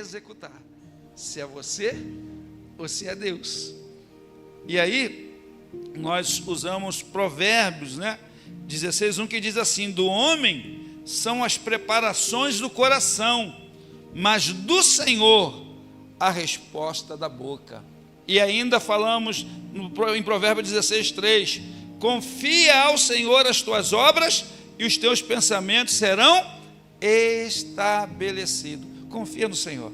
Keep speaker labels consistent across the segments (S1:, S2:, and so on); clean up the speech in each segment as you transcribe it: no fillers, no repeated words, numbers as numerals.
S1: executar, se é você ou se é Deus. E aí, nós usamos Provérbios, 16:1, que diz assim: do homem são as preparações do coração, mas do Senhor a resposta da boca. E ainda falamos em Provérbios 16:3: confia ao Senhor as tuas obras e os teus pensamentos serão estabelecidos. Confia no Senhor,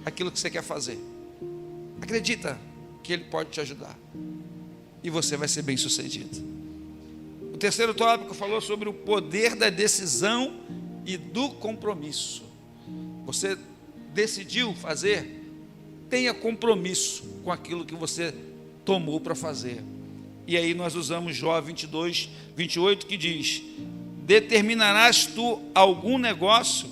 S1: aquilo que você quer fazer, acredita que Ele pode te ajudar e você vai ser bem sucedido. O terceiro tópico falou sobre o poder da decisão e do compromisso. Você decidiu fazer, tenha compromisso com aquilo que você tomou para fazer. E aí nós usamos Jó 22:28, que diz: determinarás tu algum negócio,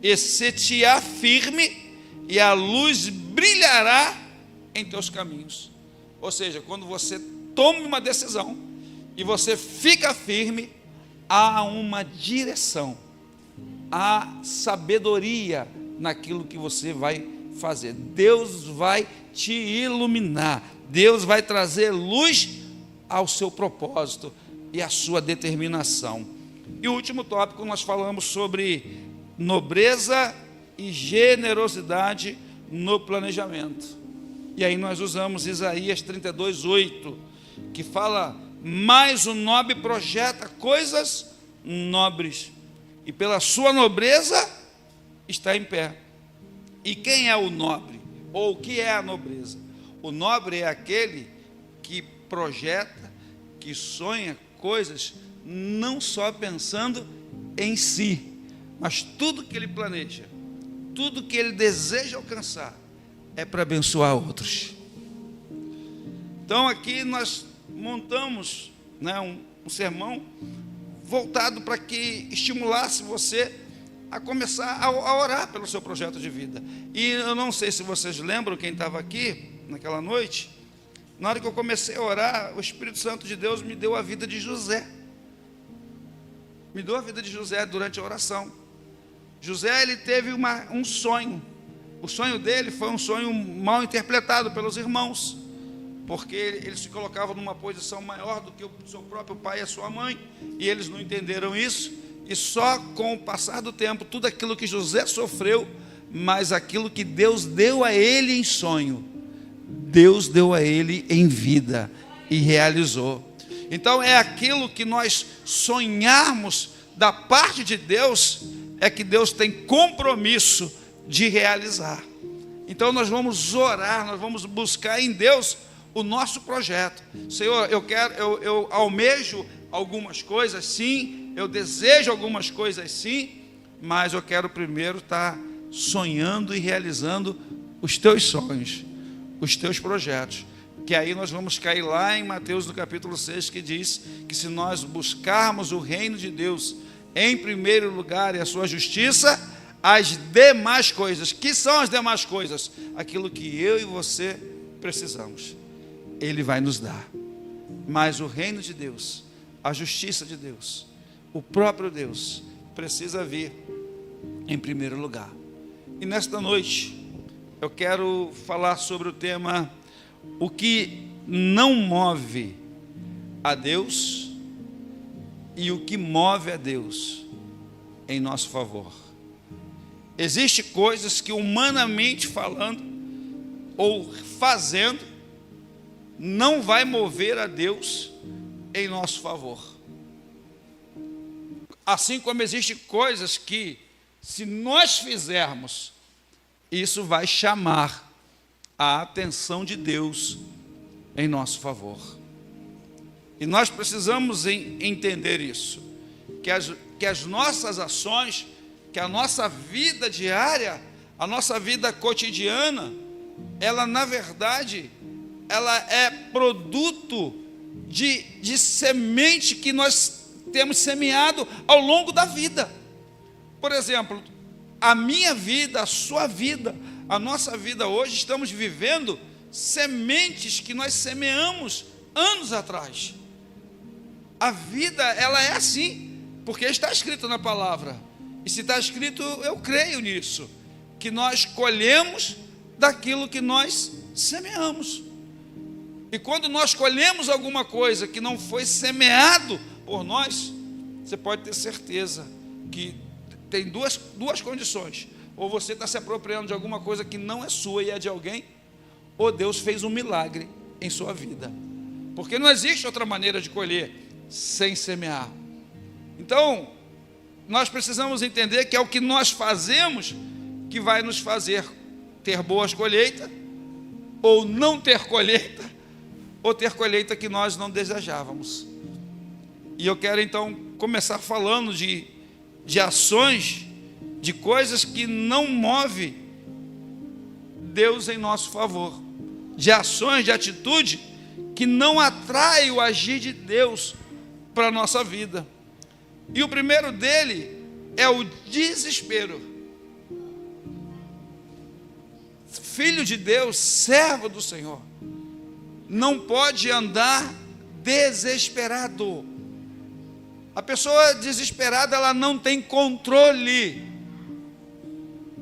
S1: e se-te-á firme, e a luz brilhará em teus caminhos. Ou seja, quando você toma uma decisão e você fica firme, há uma direção, há sabedoria naquilo que você vai fazer. Deus vai te iluminar, Deus vai trazer luz ao seu propósito e à sua determinação. E o último tópico, nós falamos sobre nobreza e generosidade no planejamento. E aí nós usamos Isaías 32:8, que fala: mas o nobre projeta coisas nobres, e pela sua nobreza está em pé. E quem é o nobre? Ou o que é a nobreza? O nobre é aquele que projeta, que sonha coisas, não só pensando em si, mas tudo que ele planeja, tudo que ele deseja alcançar, é para abençoar outros. Então aqui nós montamos um sermão voltado para que estimulasse você a começar a orar pelo seu projeto de vida. E eu não sei se vocês lembram, quem estava aqui naquela noite, na hora que eu comecei a orar, o Espírito Santo de Deus me deu a vida de José. Me deu a vida de José durante a oração. José, ele teve um sonho. O sonho dele foi um sonho mal interpretado pelos irmãos, porque ele se colocava numa posição maior do que o seu próprio pai e a sua mãe, e eles não entenderam isso, e só com o passar do tempo, tudo aquilo que José sofreu, mas aquilo que Deus deu a ele em sonho, Deus deu a ele em vida, e realizou. Então é aquilo que nós sonharmos da parte de Deus, é que Deus tem compromisso de realizar. Então nós vamos orar, nós vamos buscar em Deus o nosso projeto. Senhor, eu almejo algumas coisas, sim, eu desejo algumas coisas, sim, mas eu quero primeiro estar sonhando e realizando os teus sonhos, os teus projetos. Que aí nós vamos cair lá em Mateus, no capítulo 6, que diz que se nós buscarmos o reino de Deus em primeiro lugar e a sua justiça, as demais coisas. Que são as demais coisas? Aquilo que eu e você precisamos, Ele vai nos dar. Mas o reino de Deus, a justiça de Deus, o próprio Deus precisa vir em primeiro lugar. E nesta noite eu quero falar sobre o tema: o que não move a Deus e o que move a Deus em nosso favor. Existem coisas que, humanamente falando ou fazendo, não vai mover a Deus em nosso favor. Assim como existem coisas que, se nós fizermos, isso vai chamar a atenção de Deus em nosso favor. E nós precisamos entender isso, que as nossas ações, que a nossa vida diária, a nossa vida cotidiana, ela na verdade, ela é produto de semente que nós temos semeado ao longo da vida. Por exemplo, a minha vida, a sua vida, a nossa vida hoje, estamos vivendo sementes que nós semeamos anos atrás. A vida, ela é assim, porque está escrito na palavra. E se está escrito, eu creio nisso, que nós colhemos daquilo que nós semeamos. E quando nós colhemos alguma coisa que não foi semeado por nós, você pode ter certeza que tem duas condições: ou você está se apropriando de alguma coisa que não é sua e é de alguém, ou Deus fez um milagre em sua vida, porque não existe outra maneira de colher sem semear. Então, nós precisamos entender que é o que nós fazemos que vai nos fazer ter boas colheitas, ou não ter colheita, ou ter colheita que nós não desejávamos. E eu quero então começar falando de ações, de coisas que não movem Deus em nosso favor, de ações, de atitude que não atraem o agir de Deus para a nossa vida. E o primeiro dele é o desespero. Filho de Deus, servo do Senhor, não pode andar desesperado. A pessoa desesperada, ela não tem controle.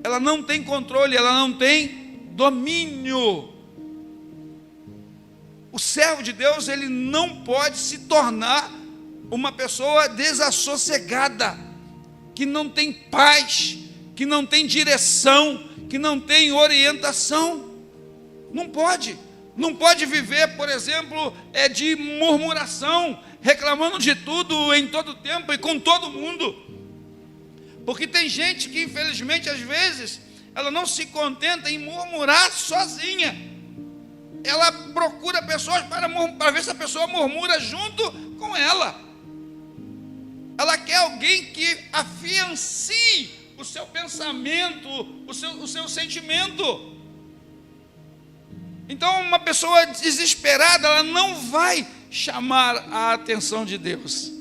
S1: Ela não tem controle, ela não tem domínio. O servo de Deus, ele não pode se tornar uma pessoa desassossegada, que não tem paz, que não tem direção, que não tem orientação. Não pode viver, por exemplo, de murmuração, reclamando de tudo, em todo tempo e com todo mundo. Porque tem gente que, infelizmente, às vezes, ela não se contenta em murmurar sozinha. Ela procura pessoas para ver se a pessoa murmura junto com ela. Ela quer alguém que afiancie o seu pensamento, o seu sentimento. Então, uma pessoa desesperada, ela não vai chamar a atenção de Deus.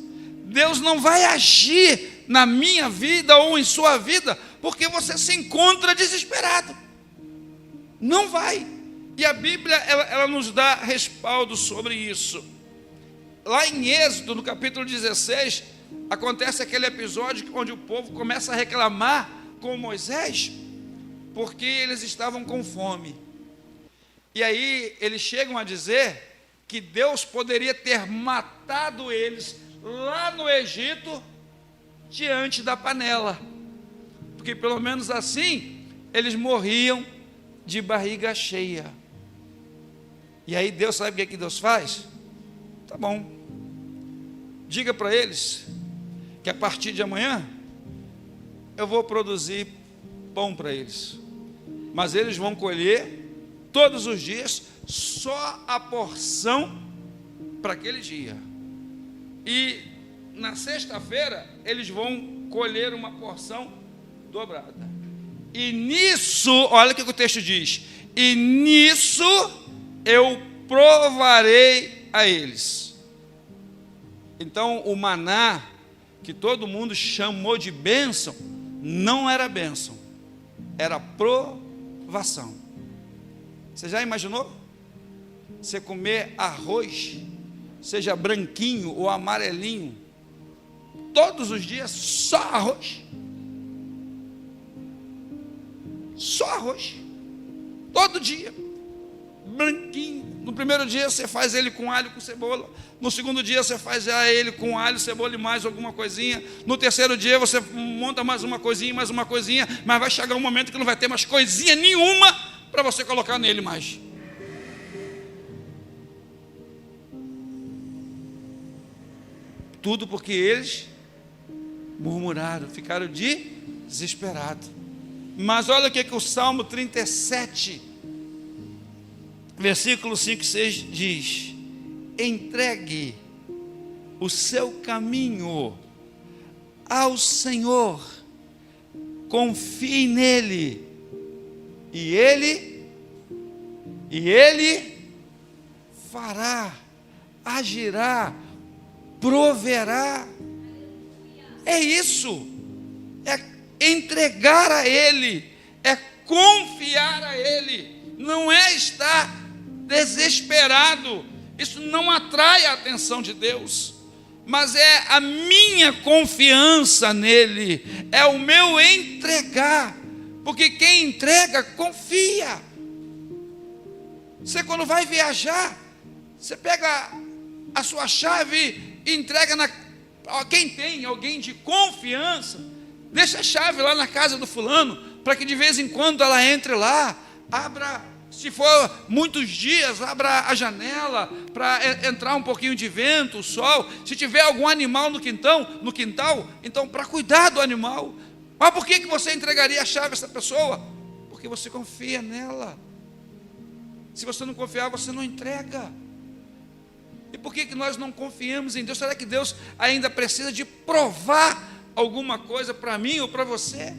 S1: Deus não vai agir na minha vida ou em sua vida, porque você se encontra desesperado. Não vai. E a Bíblia, ela nos dá respaldo sobre isso. Lá em Êxodo, no capítulo 16, acontece aquele episódio onde o povo começa a reclamar com Moisés, porque eles estavam com fome. E aí eles chegam a dizer que Deus poderia ter matado eles lá no Egito, diante da panela, porque pelo menos assim eles morriam de barriga cheia. E aí Deus, sabe o que Deus faz? Tá bom, diga para eles que a partir de amanhã eu vou produzir pão para eles, mas eles vão colher todos os dias só a porção para aquele dia, e na sexta-feira eles vão colher uma porção dobrada. E nisso, olha o que o texto diz: e nisso eu provarei a eles. Então o maná, que todo mundo chamou de bênção, não era bênção, era provação. Você já imaginou? Você comer arroz, seja branquinho ou amarelinho, todos os dias só arroz? Só arroz, todo dia, branquinho. No primeiro dia você faz ele com alho, com cebola. No segundo dia você faz ele com alho, cebola e mais alguma coisinha. No terceiro dia você monta mais uma coisinha, mas vai chegar um momento que não vai ter mais coisinha nenhuma para você colocar nele mais. Tudo porque eles murmuraram, ficaram desesperados. Mas olha o que o Salmo 37, versículo 5 e 6 diz: entregue o seu caminho ao Senhor, confie nele, e ele fará, agirá, proverá. É isso, é entregar a Ele, é confiar a Ele, não é estar desesperado. Isso não atrai a atenção de Deus, mas é a minha confiança nele, é o meu entregar. Porque quem entrega, confia. Você, quando vai viajar, você pega a sua chave e entrega quem tem alguém de confiança, deixa a chave lá na casa do fulano, para que de vez em quando ela entre lá, abra, se for muitos dias, abra a janela para entrar um pouquinho de vento, o sol. Se tiver algum animal no quintal, então para cuidar do animal. Mas por que você entregaria a chave a essa pessoa? Porque você confia nela. Se você não confiar, você não entrega. E por que nós não confiamos em Deus? Será que Deus ainda precisa de provar alguma coisa para mim ou para você?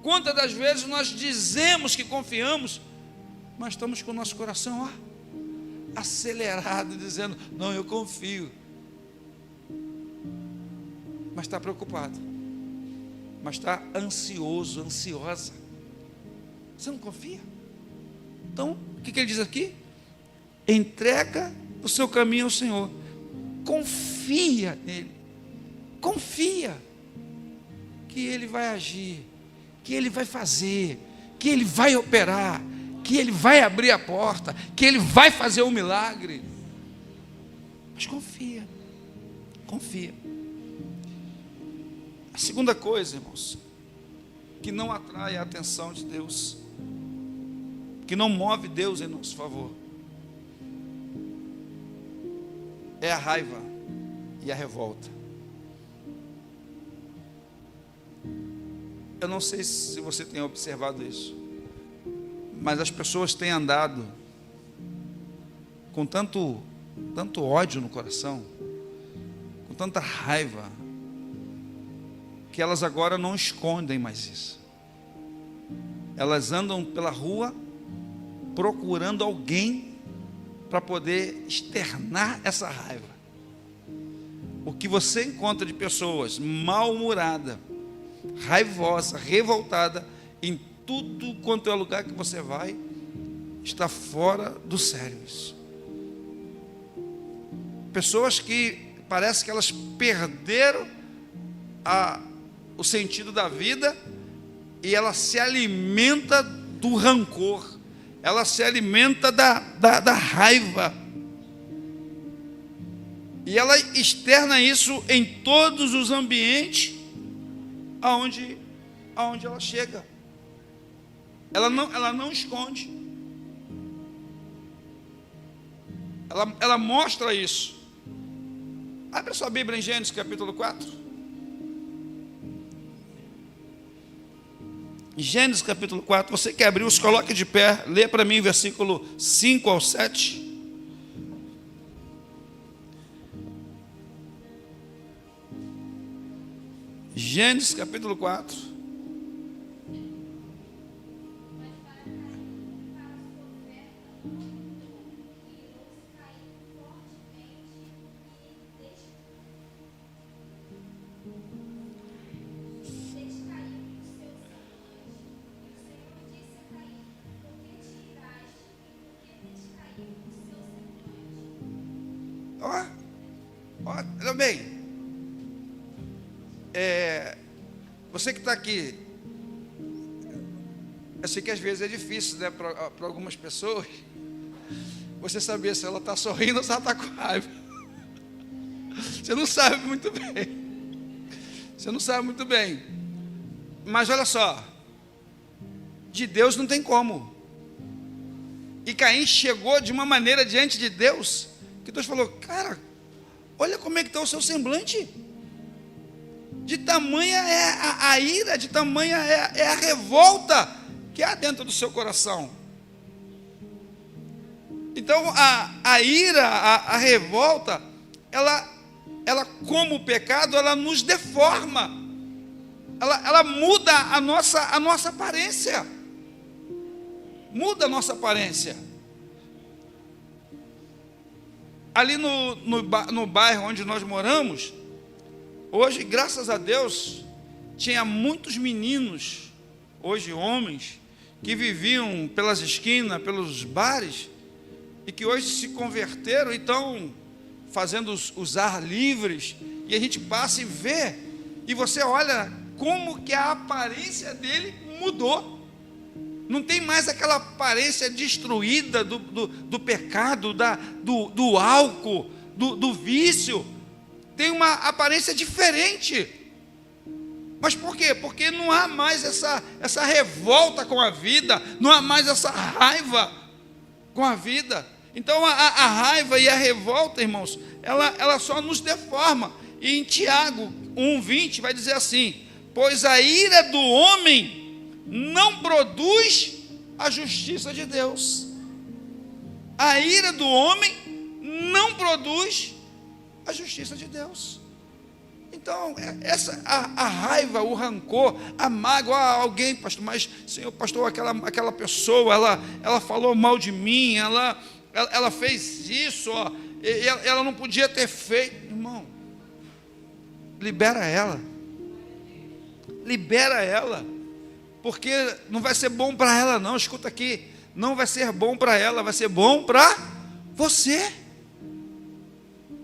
S1: Quantas das vezes nós dizemos que confiamos, mas estamos com o nosso coração acelerado, dizendo, não, eu confio. Mas está preocupado, mas está ansioso, ansiosa. Você não confia? Então, o que ele diz aqui? Entrega o seu caminho ao Senhor, confia nele, confia que Ele vai agir, que Ele vai fazer, que Ele vai operar, que Ele vai abrir a porta, que Ele vai fazer um milagre. Mas confia, confia. A segunda coisa, irmãos, que não atrai a atenção de Deus, que não move Deus em nosso favor, é a raiva e a revolta. Eu não sei se você tem observado isso, mas as pessoas têm andado com tanto ódio no coração, com tanta raiva, que elas agora não escondem mais isso. Elas andam pela rua procurando alguém para poder externar essa raiva. O que você encontra de pessoas mal-humoradas, raivosa, revoltada, em tudo quanto é lugar que você vai, está fora do sério isso. Pessoas que parece que elas perderam o sentido da vida e ela se alimenta do rancor, ela se alimenta da raiva. E ela externa isso em todos os ambientes aonde ela chega. Ela não esconde. Ela mostra isso. Abre a sua Bíblia em Gênesis capítulo 4. Gênesis capítulo 4, você que abriu, se coloque de pé, lê para mim versículo 5 ao 7. Gênesis capítulo 4. Olha bem, você que está aqui, eu sei que às vezes é difícil, né, para algumas pessoas, você saber se ela está sorrindo ou se ela está com raiva. Você não sabe muito bem. Você não sabe muito bem. Mas olha só, de Deus não tem como. E Caim chegou de uma maneira diante de Deus, que Deus falou, cara, olha como é que está o seu semblante. De tamanha é a ira, de tamanha é a revolta que há dentro do seu coração. Então a ira, a revolta, ela como o pecado, ela nos deforma. Ela muda a nossa aparência. Muda a nossa aparência. Ali no bairro onde nós moramos, hoje, graças a Deus, tinha muitos meninos, hoje homens, que viviam pelas esquinas, pelos bares, e que hoje se converteram e estão fazendo os ar livres, e a gente passa e vê, e você olha como que a aparência dele mudou. Não tem mais aquela aparência destruída do pecado, do álcool, do vício. Tem uma aparência diferente. Mas por quê? Porque não há mais essa revolta com a vida, não há mais essa raiva com a vida. Então a raiva e a revolta, irmãos, ela só nos deforma. E em Tiago 1,20 vai dizer assim: pois a ira do homem não produz a justiça de Deus. A ira do homem não produz a justiça de Deus. Então, a raiva, o rancor, a mágoa, alguém, pastor, mas, Senhor, pastor, aquela pessoa, ela falou mal de mim, ela fez isso, ó, ela não podia ter feito. Irmão, libera ela, porque não vai ser bom para ela, não. Escuta aqui, não vai ser bom para ela, vai ser bom para você.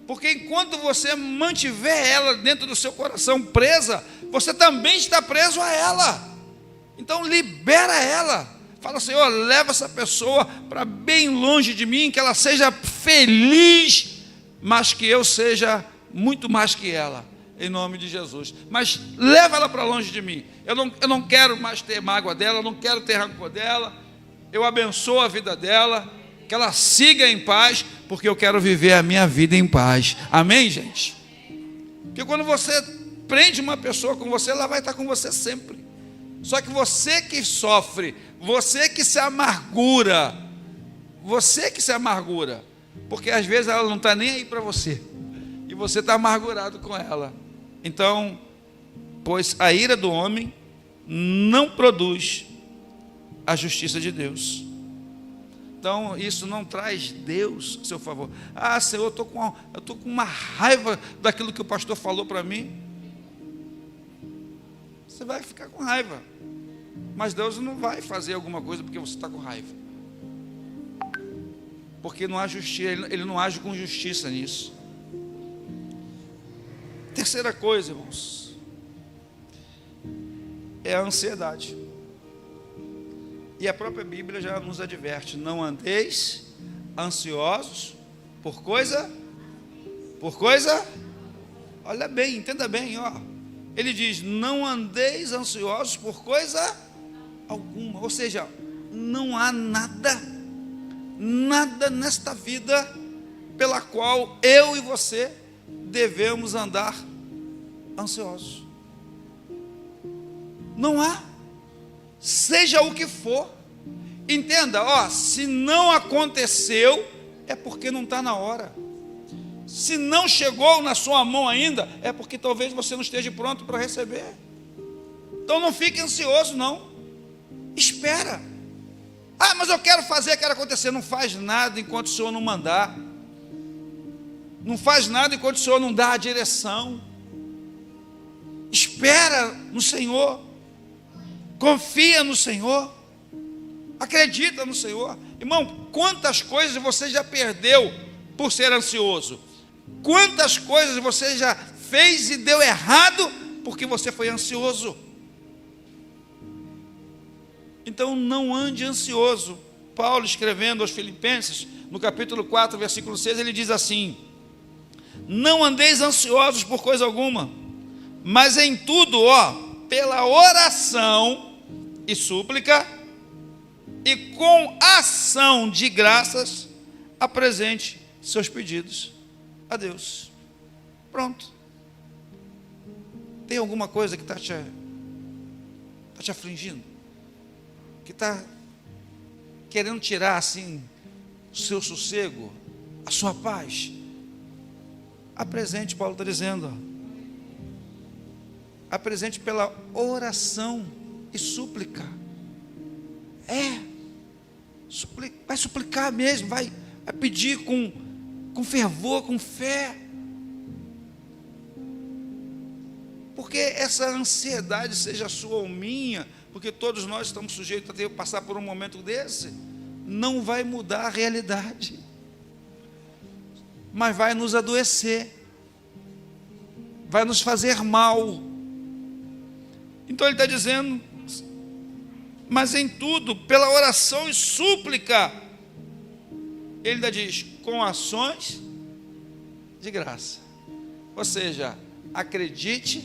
S1: Porque enquanto você mantiver ela dentro do seu coração presa, você também está preso a ela. Então libera ela. Fala: Senhor, leva essa pessoa para bem longe de mim, que ela seja feliz, mas que eu seja muito mais que ela, em nome de Jesus. Mas leva ela para longe de mim. Eu não quero mais ter mágoa dela, eu não quero ter rancor dela. Eu abençoo a vida dela, que ela siga em paz, porque eu quero viver a minha vida em paz. Amém, gente? Porque quando você prende uma pessoa com você, ela vai estar com você sempre. Só que você que sofre, você que se amargura, porque às vezes ela não está nem aí para você, e você está amargurado com ela. Então, pois a ira do homem não produz a justiça de Deus. Então, isso não traz Deus a seu favor. Ah, Senhor, eu estou com uma raiva daquilo que o pastor falou para mim. Você vai ficar com raiva, mas Deus não vai fazer alguma coisa porque você está com raiva, porque não há justiça, Ele não age com justiça nisso. Terceira coisa, irmãos, é a ansiedade. E a própria Bíblia já nos adverte: não andeis ansiosos por coisa, olha bem, entenda bem, ó. Ele diz: não andeis ansiosos por coisa alguma. Ou seja, não há nada nesta vida pela qual eu e você devemos andar ansiosos. Não há. Seja o que for, entenda, ó, se não aconteceu, é porque não está na hora. Se não chegou na sua mão ainda, é porque talvez você não esteja pronto para receber. Então não fique ansioso, não. Espera. Ah, mas eu quero fazer, quero acontecer. Não faz nada enquanto o Senhor não mandar. Não faz nada enquanto o Senhor não dá a direção. Espera no Senhor. Confia no Senhor, acredita no Senhor. Irmão, quantas coisas você já perdeu por ser ansioso? Quantas coisas você já fez e deu errado porque você foi ansioso? Então não ande ansioso. Paulo, escrevendo aos Filipenses, no capítulo 4, versículo 6, ele diz assim: não andeis ansiosos por coisa alguma, mas em tudo, ó, pela oração e súplica, e com ação de graças, apresente seus pedidos a Deus. Pronto. Tem alguma coisa que está te afligindo? Que está querendo tirar assim o seu sossego, a sua paz? Apresente, Paulo está dizendo, ó. Apresente pela oração e súplica. Vai suplicar mesmo, vai pedir com fervor, com fé. Porque essa ansiedade, seja sua ou minha, porque todos nós estamos sujeitos a ter que passar por um momento desse, não vai mudar a realidade, mas vai nos adoecer, vai nos fazer mal. Então ele está dizendo, mas em tudo, pela oração e súplica, ele ainda diz, com ações de graça. Ou seja, acredite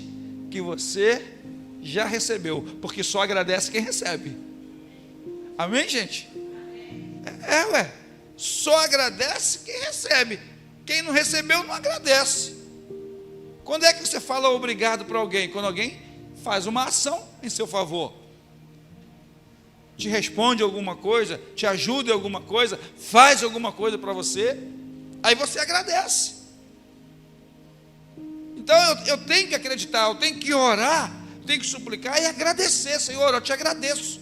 S1: que você já recebeu, porque só agradece quem recebe. Amém, gente? Só agradece quem recebe. Quem não recebeu não agradece. Quando é que você fala obrigado para alguém? Quando alguém faz uma ação em seu favor, te responde alguma coisa, te ajuda em alguma coisa, faz alguma coisa para você, aí você agradece. Então eu tenho que acreditar, eu tenho que orar, eu tenho que suplicar e agradecer. Senhor, eu te agradeço,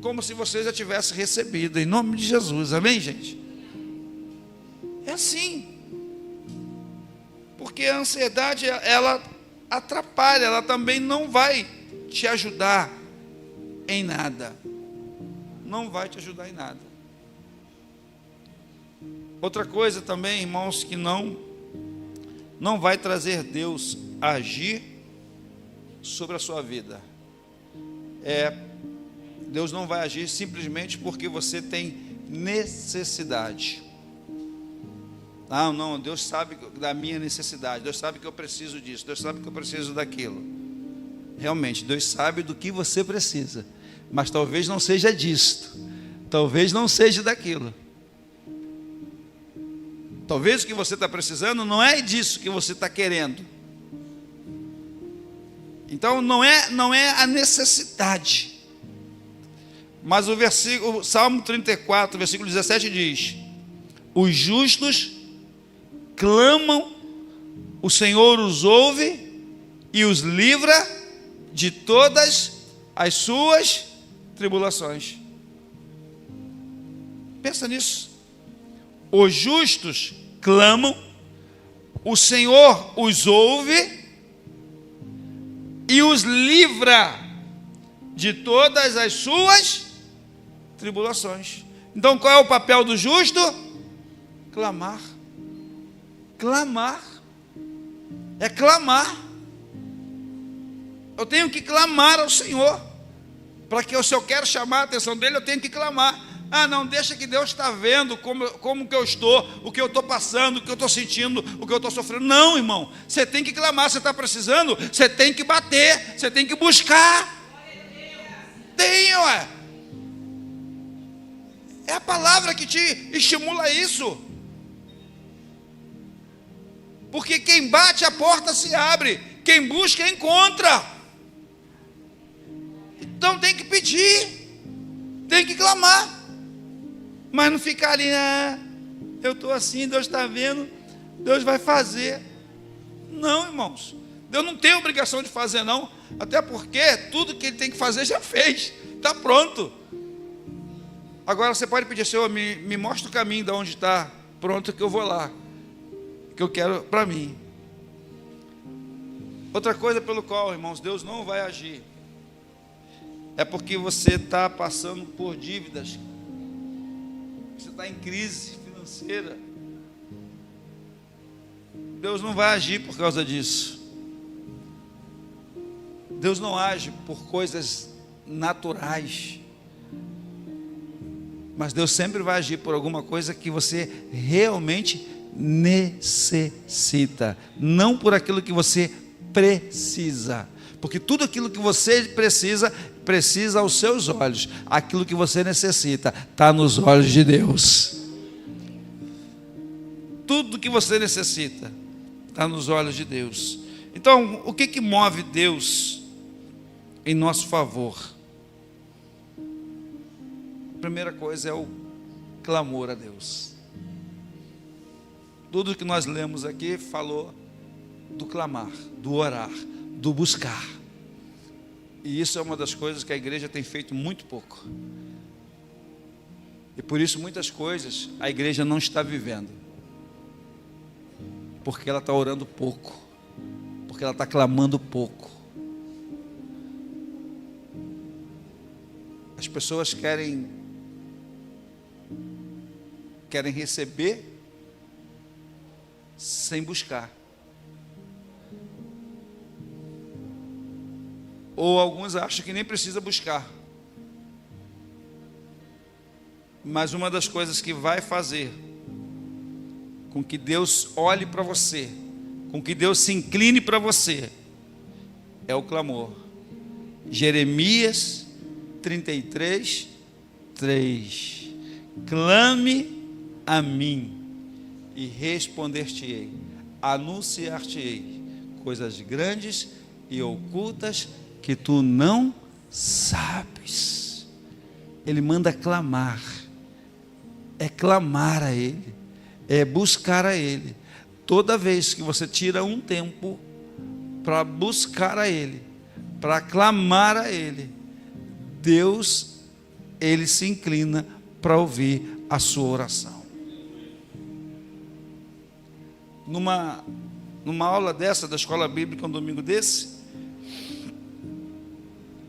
S1: como se você já tivesse recebido, em nome de Jesus. Amém, gente? É assim, porque a ansiedade, ela atrapalha, ela também não vai te ajudar em nada. Não vai te ajudar em nada. Outra coisa também, irmãos, que não vai trazer Deus a agir sobre a sua vida. Deus não vai agir simplesmente porque você tem necessidade. Não, Deus sabe da minha necessidade, Deus sabe que eu preciso disso, Deus sabe que eu preciso daquilo. Realmente, Deus sabe do que você precisa, mas talvez não seja disto, talvez não seja daquilo. Talvez o que você está precisando não é disso que você está querendo. Então não é a necessidade. Mas o Salmo 34, versículo 17 diz: os justos clamam, o Senhor os ouve e os livra de todas as suas tribulações. Pensa nisso. Os justos clamam, o Senhor os ouve e os livra de todas as suas tribulações. Então qual é o papel do justo? Clamar. Clamar. É clamar. Eu tenho que clamar ao Senhor. Para que se eu quero chamar a atenção dele, eu tenho que clamar. Não, deixa que Deus está vendo como que eu estou, o que eu estou passando, o que eu estou sentindo, o que eu estou sofrendo. Não, irmão, você tem que clamar. Você está precisando, você tem que bater, você tem que buscar. É a palavra que te estimula a isso. Porque quem bate, a porta se abre, quem busca, encontra. Então tem que pedir, tem que clamar, mas não ficar ali, eu estou assim, Deus está vendo, Deus vai fazer. Não, irmãos, Deus não tem obrigação de fazer, não, até porque tudo que Ele tem que fazer já fez, está pronto. Agora você pode pedir: Senhor, me mostra o caminho de onde está pronto, que eu vou lá, que eu quero para mim. Outra coisa pelo qual, irmãos, Deus não vai agir, é porque você está passando por dívidas, você está em crise financeira. Deus não vai agir por causa disso. Deus não age por coisas naturais, mas Deus sempre vai agir por alguma coisa que você realmente necessita, não por aquilo que você precisa. Porque tudo aquilo que você precisa aos seus olhos. Aquilo que você necessita está nos olhos de Deus. Tudo que você necessita está nos olhos de Deus. Então, o que move Deus em nosso favor? A primeira coisa é o clamor a Deus. Tudo que nós lemos aqui falou do clamar, do orar, do buscar. E isso é uma das coisas que a igreja tem feito muito pouco. E por isso muitas coisas a igreja não está vivendo. Porque ela está orando pouco. Porque ela está clamando pouco. As pessoas querem receber sem buscar. Ou alguns acham que nem precisa buscar. Mas uma das coisas que vai fazer com que Deus olhe para você, com que Deus se incline para você, é o clamor. Jeremias 33, 3. Clame a mim e responder-te-ei, anunciar-te-ei coisas grandes e ocultas que tu não sabes. Ele manda clamar. É clamar a Ele, é buscar a Ele. Toda vez que você tira um tempo para buscar a Ele, para clamar a Ele, Deus, Ele se inclina para ouvir a sua oração. Numa aula dessa, da escola bíblica, um domingo desse,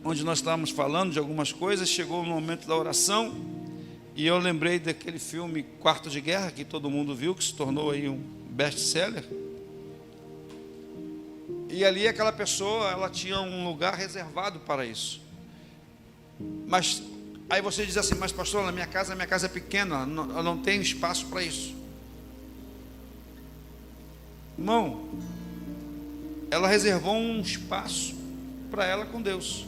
S1: onde nós estávamos falando de algumas coisas, chegou o momento da oração, e eu lembrei daquele filme Quarto de Guerra, que todo mundo viu, que se tornou aí um best-seller. E ali aquela pessoa, ela tinha um lugar reservado para isso. Mas aí você diz assim, mas pastor, a minha casa é pequena, eu não tenho espaço para isso. Irmão, ela reservou um espaço para ela com Deus.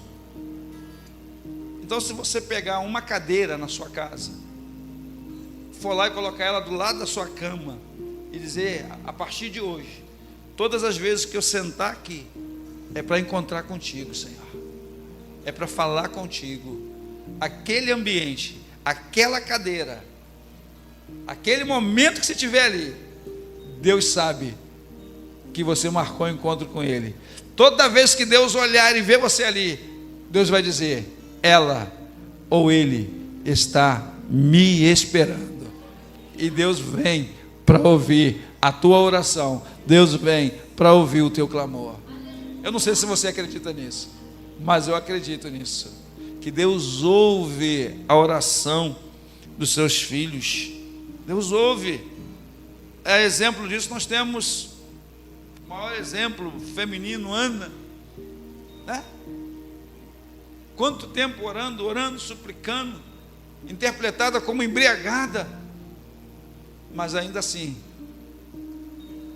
S1: Então, se você pegar uma cadeira na sua casa, for lá e colocar ela do lado da sua cama e dizer, a partir de hoje, todas as vezes que eu sentar aqui, é para encontrar contigo, Senhor, é para falar contigo. Aquele ambiente, aquela cadeira, aquele momento que você estiver ali, Deus sabe que você marcou o encontro com Ele. Toda vez que Deus olhar e ver você ali, Deus vai dizer, ela ou ele está me esperando. E Deus vem para ouvir a tua oração. Deus vem para ouvir o teu clamor. Eu não sei se você acredita nisso, mas eu acredito nisso, que Deus ouve a oração dos seus filhos. Deus ouve. É exemplo disso, nós temos o maior exemplo feminino, Ana, né? Quanto tempo orando, suplicando, interpretada como embriagada, mas ainda assim,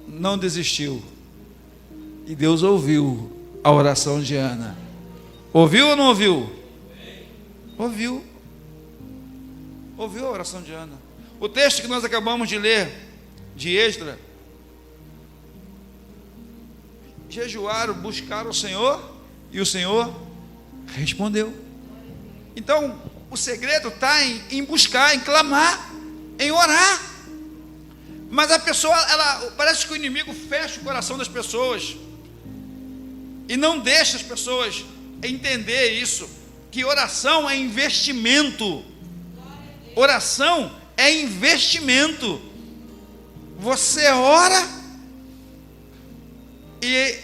S1: não desistiu. E Deus ouviu a oração de Ana. Ouviu ou não ouviu? Ouviu. Ouviu a oração de Ana. O texto que nós acabamos de ler, de Esdras, jejuaram, buscaram o Senhor, e o Senhor respondeu. Então, o segredo está em buscar, em clamar, em orar. Mas a pessoa, parece que o inimigo fecha o coração das pessoas e não deixa as pessoas entender isso, que oração é investimento. Oração é investimento. Você ora e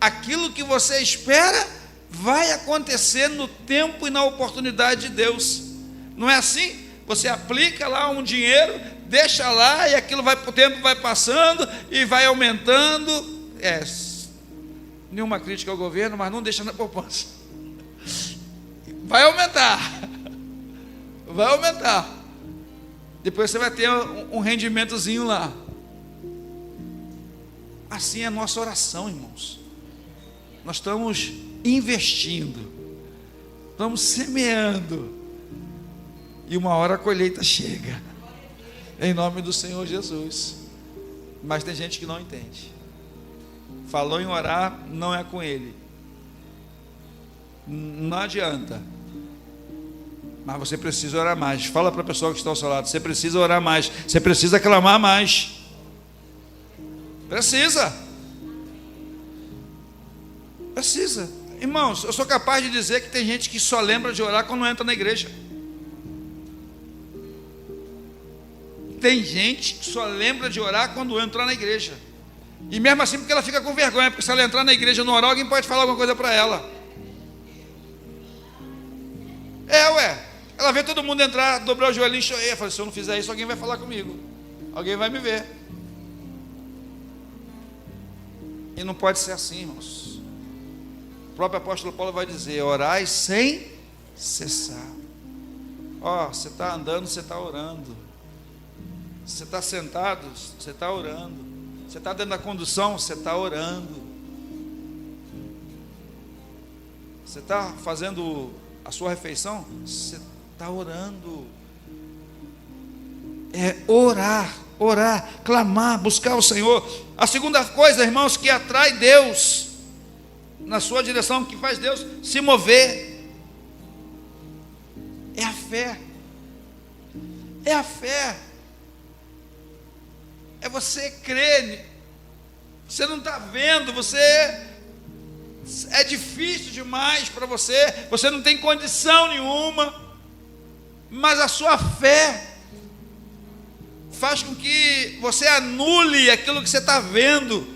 S1: aquilo que você espera vai acontecer no tempo e na oportunidade de Deus. Não é assim? Você aplica lá um dinheiro, deixa lá, e aquilo vai, o tempo vai passando e vai aumentando. Nenhuma crítica ao governo, mas não deixa na poupança. Vai aumentar. Vai aumentar. Depois você vai ter um rendimentozinho lá. Assim é a nossa oração, irmãos. Nós estamos investindo, estamos semeando, e uma hora a colheita chega, em nome do Senhor Jesus. Mas tem gente que não entende. Falou em orar, não é com Ele, não adianta. Mas você precisa orar mais. Fala para a pessoa que está ao seu lado, você precisa orar mais, você precisa clamar mais. Precisa. Irmãos, eu sou capaz de dizer que tem gente que só lembra de orar quando entra na igreja. Tem gente que só lembra de orar quando entra na igreja. E mesmo assim, porque ela fica com vergonha, porque se ela entrar na igreja e não orar, alguém pode falar alguma coisa para ela. Ela vê todo mundo entrar, dobrar o joelhinho e chorar. Fala, se eu não fizer isso, alguém vai falar comigo. Alguém vai me ver. E não pode ser assim, irmãos. próprio apóstolo Paulo vai dizer: orai sem cessar. Você está andando, você está orando. Você está sentado, você está orando. Você está dentro da condução, você está orando. Você está fazendo a sua refeição, você está orando. É orar, clamar, buscar o Senhor. A segunda coisa, irmãos, que atrai Deus na sua direção, que faz Deus se mover, é a fé. É a fé. É você crer. Você não está vendo, é difícil demais para você, você não tem condição nenhuma, mas a sua fé faz com que você anule aquilo que você está vendo,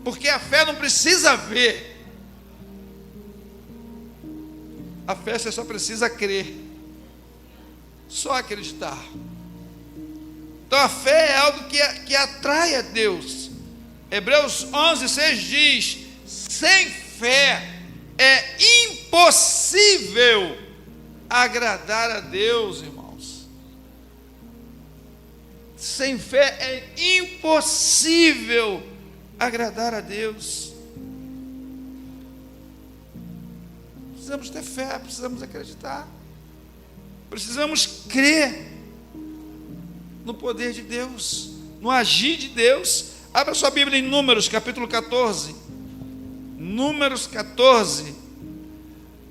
S1: porque a fé não precisa ver, a fé você só precisa crer, só acreditar. Então a fé é algo que atrai a Deus. Hebreus 11:6 diz: sem fé é impossível agradar a Deus, irmãos. Sem fé é impossível agradar a Deus. Precisamos ter fé, precisamos acreditar, precisamos crer no poder de Deus, no agir de Deus. Abra sua Bíblia em Números, capítulo 14. Números 14.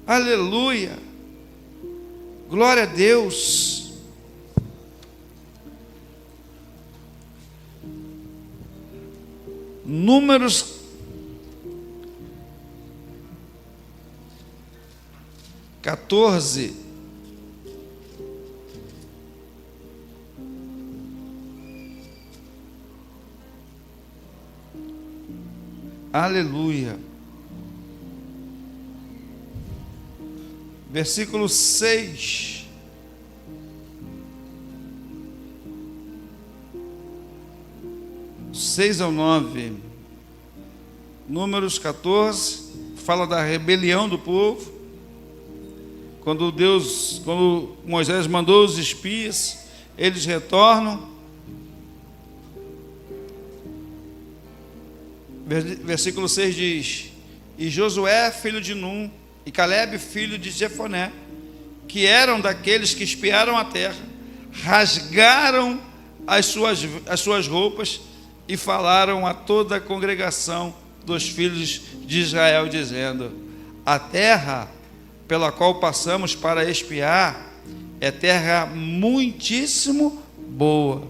S1: Aleluia. Glória a Deus. Números 14. Aleluia. Versículo 6. Seis ao 9. Números 14 fala da rebelião do povo. Quando Moisés mandou os espias, eles retornam. Versículo 6 diz: e Josué, filho de Num, e Calebe, filho de Jefoné, que eram daqueles que espiaram a terra, rasgaram as suas roupas e falaram a toda a congregação dos filhos de Israel, dizendo: a terra pela qual passamos para espiar é terra muitíssimo boa.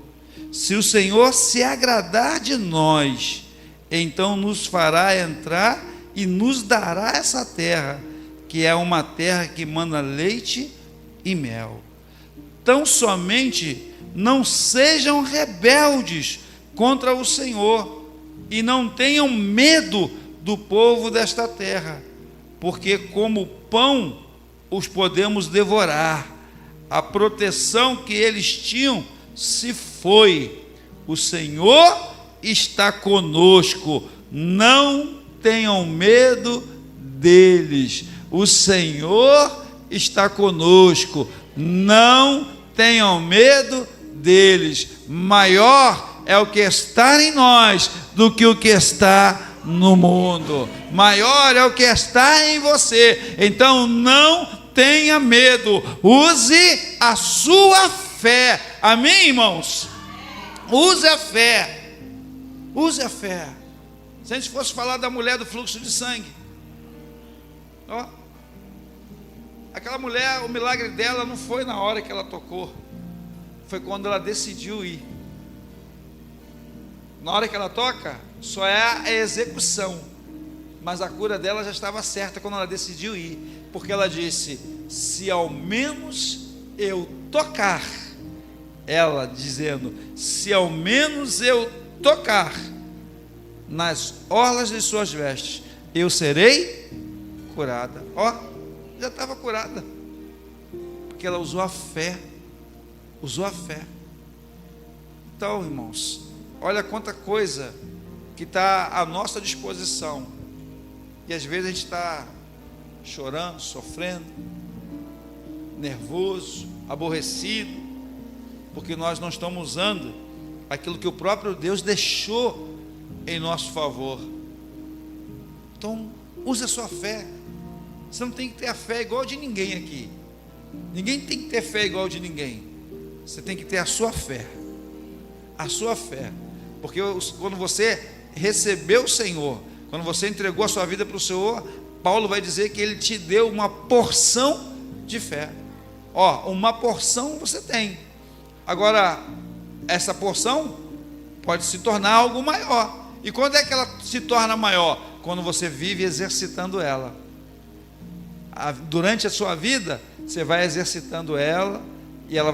S1: Se o Senhor se agradar de nós, então nos fará entrar e nos dará essa terra, que é uma terra que mana leite e mel. Tão somente não sejam rebeldes contra o Senhor, e não tenham medo do povo desta terra, porque como pão os podemos devorar. A proteção que eles tinham se foi. O Senhor está conosco, não tenham medo deles. O Senhor está conosco, não tenham medo deles. Maior é o que está em nós do que o que está no mundo. Maior é o que está em você. Então não tenha medo, use a sua fé. Amém, irmãos? Use a fé. Use a fé. Se a gente fosse falar da mulher do fluxo de sangue, aquela mulher, o milagre dela não foi na hora que ela tocou, foi quando ela decidiu ir. Na hora que ela toca, só é a execução, mas a cura dela já estava certa quando ela decidiu ir, porque ela disse: se ao menos eu tocar, ela dizendo, se ao menos eu tocar nas orlas de suas vestes, eu serei curada. Já estava curada, porque ela usou a fé. Usou a fé. Então, irmãos, olha quanta coisa que está à nossa disposição, e às vezes a gente está chorando, sofrendo, nervoso, aborrecido, porque nós não estamos usando aquilo que o próprio Deus deixou em nosso favor. Então, use a sua fé. Você não tem que ter a fé igual de ninguém aqui. Ninguém tem que ter fé igual de ninguém. Você tem que ter a sua fé. A sua fé. Porque quando você recebeu o Senhor, quando você entregou a sua vida para o Senhor, Paulo vai dizer que Ele te deu uma porção de fé. Uma porção você tem. Agora, essa porção pode se tornar algo maior. E quando é que ela se torna maior? Quando você vive exercitando ela. Durante a sua vida, você vai exercitando ela e ela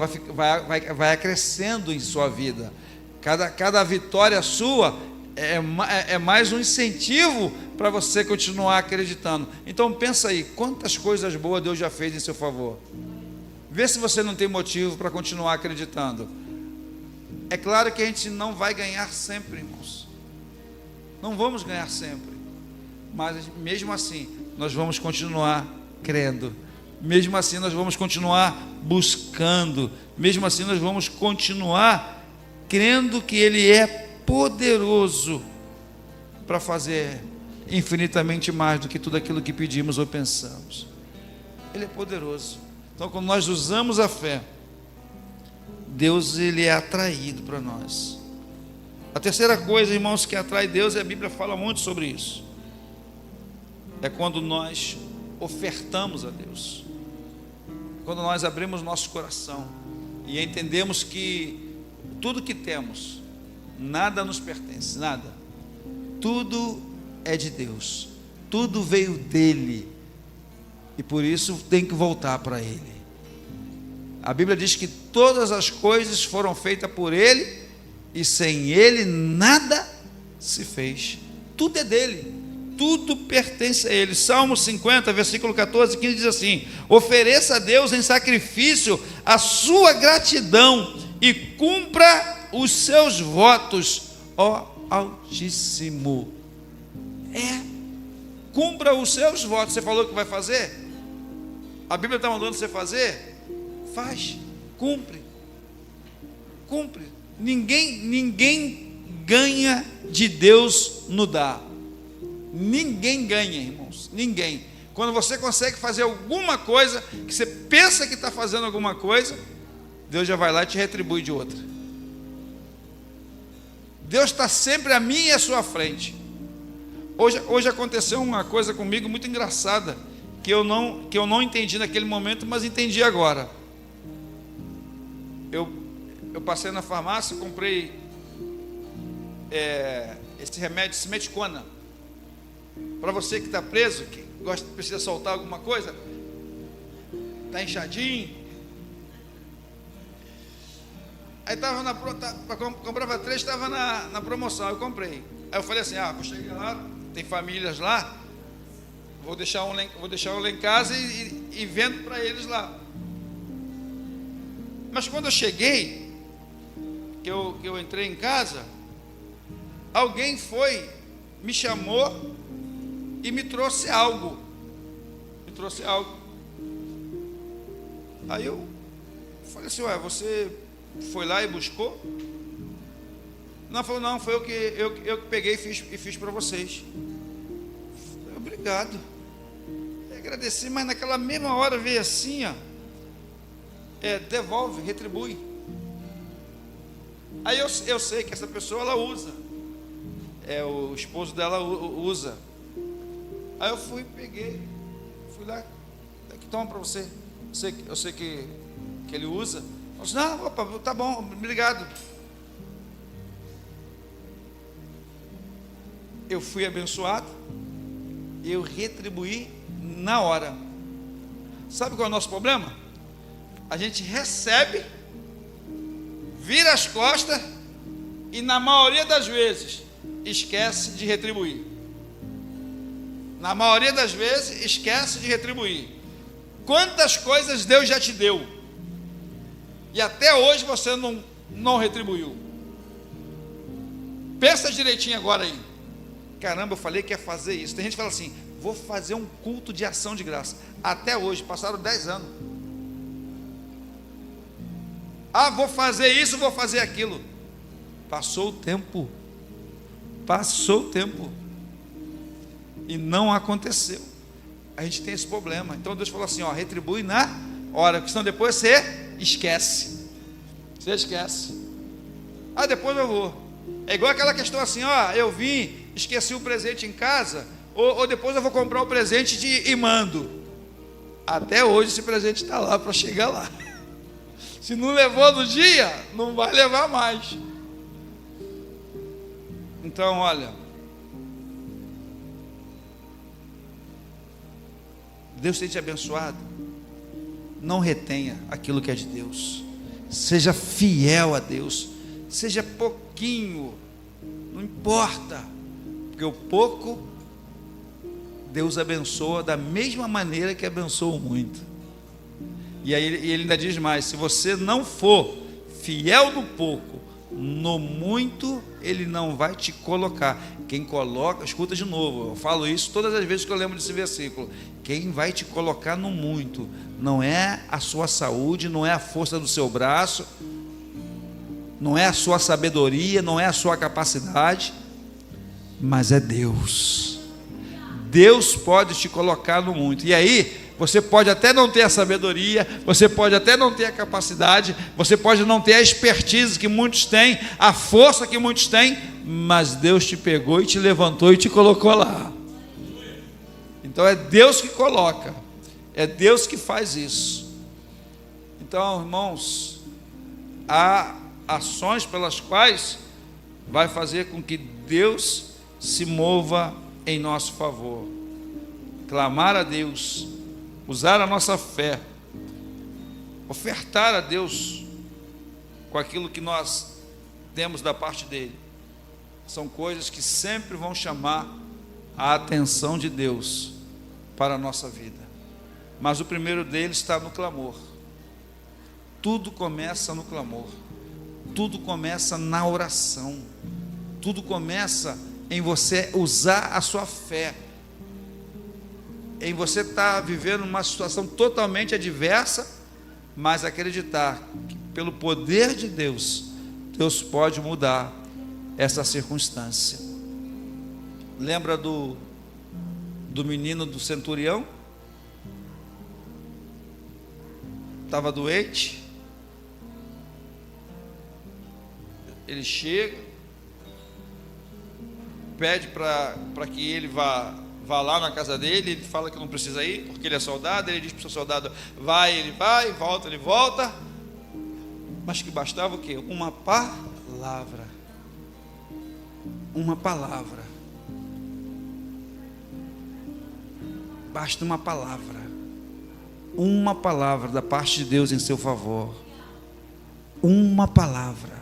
S1: vai crescendo em sua vida. Cada vitória sua é mais um incentivo para você continuar acreditando. Então pensa aí, quantas coisas boas Deus já fez em seu favor. Vê se você não tem motivo para continuar acreditando. É claro que a gente não vai ganhar sempre, irmãos. Não vamos ganhar sempre. Mas mesmo assim, nós vamos continuar crendo. Mesmo assim, nós vamos continuar buscando. Mesmo assim, nós vamos continuar crendo que Ele é poderoso para fazer infinitamente mais do que tudo aquilo que pedimos ou pensamos. Ele é poderoso. Então, quando nós usamos a fé, Deus, Ele é atraído para nós. A terceira coisa, irmãos, que atrai Deus, e a Bíblia fala muito sobre isso, é quando nós ofertamos a Deus. Quando nós abrimos nosso coração e entendemos que tudo que temos, nada nos pertence, nada. Tudo é de Deus. Tudo veio dEle. E por isso tem que voltar para Ele. A Bíblia diz que todas as coisas foram feitas por Ele, e sem Ele nada se fez. Tudo é dEle. Tudo pertence a Ele. Salmo 50, versículo 14, 15 diz assim: ofereça a Deus em sacrifício a sua gratidão e cumpra os seus votos, ó Altíssimo. Cumpra os seus votos. Você falou que vai fazer? A Bíblia está mandando você fazer? Faz, cumpre. Ninguém ganha de Deus no dar. Ninguém ganha, irmãos, ninguém. Quando você consegue fazer alguma coisa, que você pensa que está fazendo alguma coisa, Deus já vai lá e te retribui de outra. Deus está sempre à minha e à sua frente. Hoje aconteceu uma coisa comigo muito engraçada, que eu não entendi naquele momento, mas entendi agora. Eu passei na farmácia, comprei esse remédio simeticona. Para você que está preso, que precisa soltar alguma coisa, está inchadinho. Aí estava comprava 3, estava na promoção, eu comprei. Aí eu falei assim: vou chegar lá, tem famílias lá, vou deixar um lá em casa e vendo para eles lá. Mas quando eu cheguei, que eu entrei em casa, alguém me chamou e me trouxe algo. Aí eu falei assim: você foi lá e buscou? Não, falou: não, foi eu que peguei e fiz para vocês. Falei: obrigado. Eu agradeci, mas naquela mesma hora veio assim, devolve, retribui. Aí eu sei que essa pessoa, ela usa, o esposo dela usa. Aí eu fui lá, aqui, toma para você. Eu sei que ele usa. Eu disse: não, opa, tá bom, obrigado. Eu fui abençoado, eu retribuí na hora. Sabe qual é o nosso problema? A gente recebe, vira as costas e na maioria das vezes esquece de retribuir. Na maioria das vezes esquece de retribuir. Quantas coisas Deus já te deu e até hoje você não retribuiu? Pensa direitinho agora aí. Caramba, eu falei que ia fazer isso. Tem gente que fala assim: vou fazer um culto de ação de graça. Até hoje, passaram 10 anos. Vou fazer isso, vou fazer aquilo. Passou o tempo. E não aconteceu. A gente tem esse problema. Então Deus falou assim, retribui na hora, porque senão depois você esquece. Depois eu vou. É igual aquela questão assim, eu vim, esqueci o presente em casa, ou depois eu vou comprar o presente e mando. Até hoje esse presente está lá para chegar lá. Se não levou no dia, não vai levar mais. Então, olha, Deus tem te abençoado. Não retenha aquilo que é de Deus. Seja fiel a Deus. Seja pouquinho, não importa, porque o pouco Deus abençoa da mesma maneira que abençoa o muito. E aí ele ainda diz mais: se você não for fiel no pouco, no muito Ele não vai te colocar. Quem coloca, escuta de novo, eu falo isso todas as vezes que eu lembro desse versículo. Quem vai te colocar no muito não é a sua saúde, não é a força do seu braço, não é a sua sabedoria, não é a sua capacidade, mas é Deus. Deus pode te colocar no muito. E aí, você pode até não ter a sabedoria, você pode até não ter a capacidade, você pode não ter a expertise que muitos têm, a força que muitos têm, mas Deus te pegou e te levantou e te colocou lá. Então é Deus que coloca, é Deus que faz isso. Então, irmãos, há ações pelas quais vai fazer com que Deus se mova em nosso favor. Clamar a Deus, usar a nossa fé, ofertar a Deus com aquilo que nós temos da parte dele, são coisas que sempre vão chamar a atenção de Deus para a nossa vida. Mas o primeiro deles está no clamor. Tudo começa no clamor, tudo começa na oração, tudo começa em você usar a sua fé, em você estar vivendo uma situação totalmente adversa, mas acreditar que pelo poder de Deus, Deus pode mudar essa circunstância. Lembra do menino do centurião? Estava doente, ele chega, pede para que ele vá lá na casa dele. Ele fala que não precisa ir, porque ele é soldado. Ele diz para o seu soldado: vai, ele vai, volta, ele volta. Mas que bastava o quê? Uma palavra. Uma palavra. Basta uma palavra. Uma palavra da parte de Deus em seu favor. Uma palavra.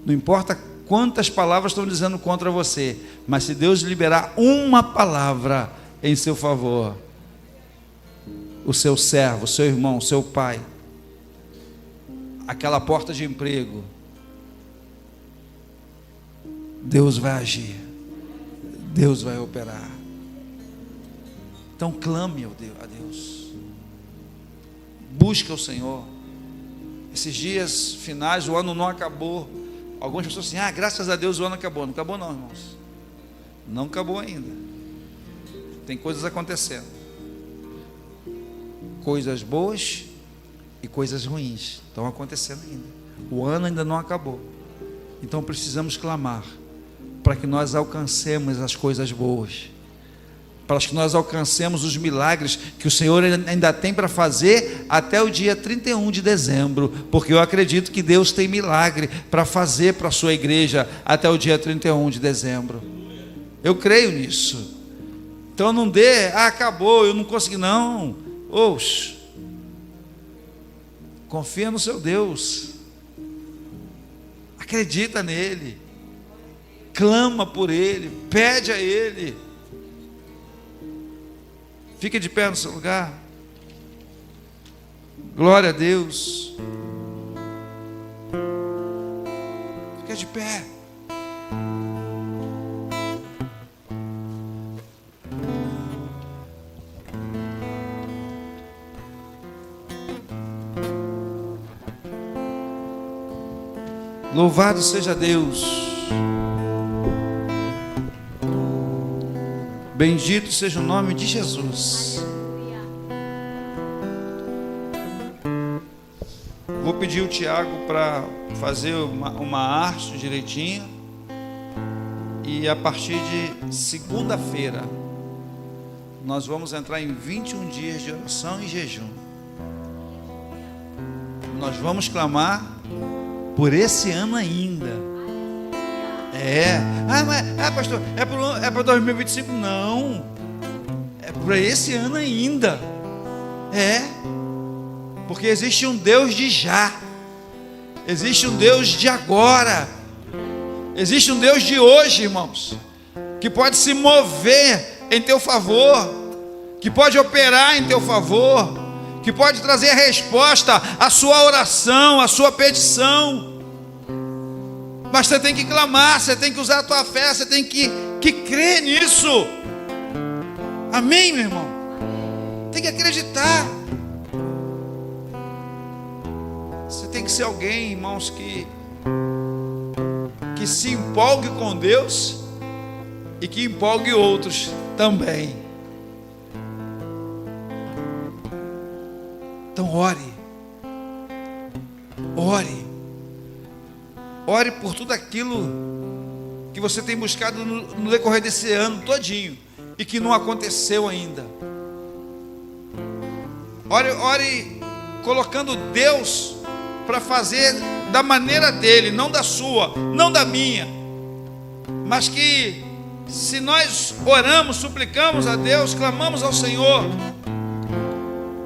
S1: Não importa quantas palavras estão dizendo contra você, mas se Deus liberar uma palavra em seu favor, o seu servo, o seu irmão, o seu pai, aquela porta de emprego, Deus vai agir, Deus vai operar. Então clame a Deus, busque o Senhor. Esses dias finais, o ano não acabou. Algumas pessoas assim: graças a Deus o ano acabou. Não acabou não, irmãos. Não acabou ainda. Tem coisas acontecendo. Coisas boas e coisas ruins estão acontecendo ainda. O ano ainda não acabou. Então precisamos clamar para que nós alcancemos as coisas boas, para que nós alcancemos os milagres que o Senhor ainda tem para fazer até o dia 31 de dezembro, porque eu acredito que Deus tem milagre para fazer para a sua igreja até o dia 31 de dezembro. Eu creio nisso. Então não dê: acabou, eu não consegui. Não. Oxe, confia no seu Deus, acredita nele, clama por ele, pede a ele. Fique de pé no seu lugar. Glória a Deus. Fique de pé. Louvado seja Deus. Bendito seja o nome de Jesus. Vou pedir o Tiago para fazer uma arte direitinho. E a partir de segunda-feira, nós vamos entrar em 21 dias de oração e jejum. Nós vamos clamar por esse ano ainda. Pastor, é para 2025? Não, é para esse ano ainda. Porque existe um Deus de já, existe um Deus de agora, existe um Deus de hoje, irmãos, que pode se mover em teu favor, que pode operar em teu favor, que pode trazer a resposta à sua oração, à sua petição. Mas você tem que clamar, você tem que usar a tua fé, você tem que crer nisso. Amém, meu irmão? Tem que acreditar. Você tem que ser alguém, irmãos, que se empolgue com Deus e que empolgue outros também. Então ore por tudo aquilo que você tem buscado no decorrer desse ano todinho e que não aconteceu ainda. Ore colocando Deus para fazer da maneira dele, não da sua, não da minha, mas que se nós oramos, suplicamos a Deus, clamamos ao Senhor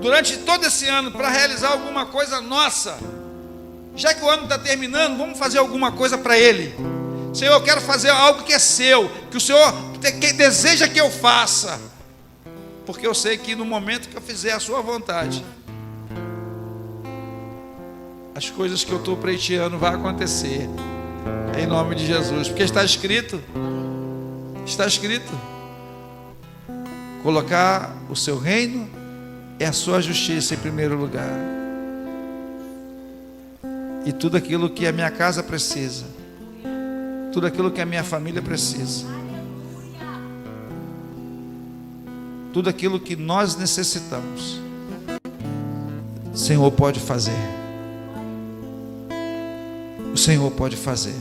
S1: durante todo esse ano para realizar alguma coisa nossa, já que o ano está terminando, vamos fazer alguma coisa para Ele. Senhor, eu quero fazer algo que é seu, que o Senhor deseja que eu faça, porque eu sei que no momento que eu fizer a sua vontade, as coisas que eu estou pleiteando vão acontecer, em nome de Jesus, porque está escrito, colocar o seu reino é a sua justiça em primeiro lugar, e tudo aquilo que a minha casa precisa, tudo aquilo que a minha família precisa, tudo aquilo que nós necessitamos, o Senhor pode fazer. O Senhor pode fazer.